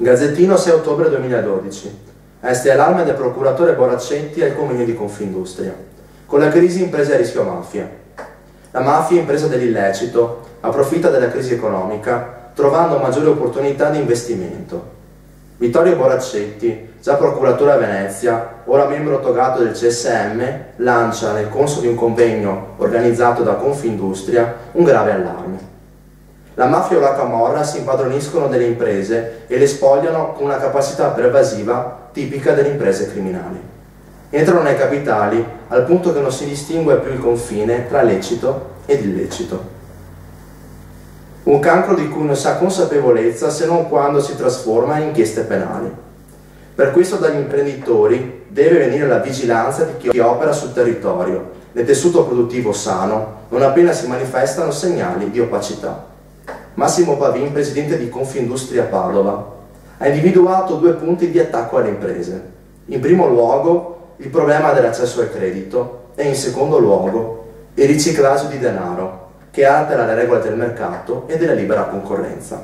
Gazzettino 6 ottobre 2012. Este allarme del procuratore Boraccetti al convegno di Confindustria. Con la crisi imprese a rischio mafia. La mafia, impresa dell'illecito, approfitta della crisi economica, trovando maggiori opportunità di investimento. Vittorio Boraccetti, già procuratore a Venezia, ora membro togato del CSM, lancia nel corso di un convegno organizzato da Confindustria un grave allarme. La mafia o la camorra si impadroniscono delle imprese e le spogliano con una capacità pervasiva tipica delle imprese criminali. Entrano nei capitali al punto che non si distingue più il confine tra lecito ed illecito. Un cancro di cui non si ha consapevolezza se non quando si trasforma in inchieste penali. Per questo dagli imprenditori deve venire la vigilanza di chi opera sul territorio, nel tessuto produttivo sano, non appena si manifestano segnali di opacità. Massimo Pavin, presidente di Confindustria Padova, ha individuato 2 punti di attacco alle imprese. In primo luogo il problema dell'accesso al credito e in secondo luogo il riciclaggio di denaro, che altera le regole del mercato e della libera concorrenza.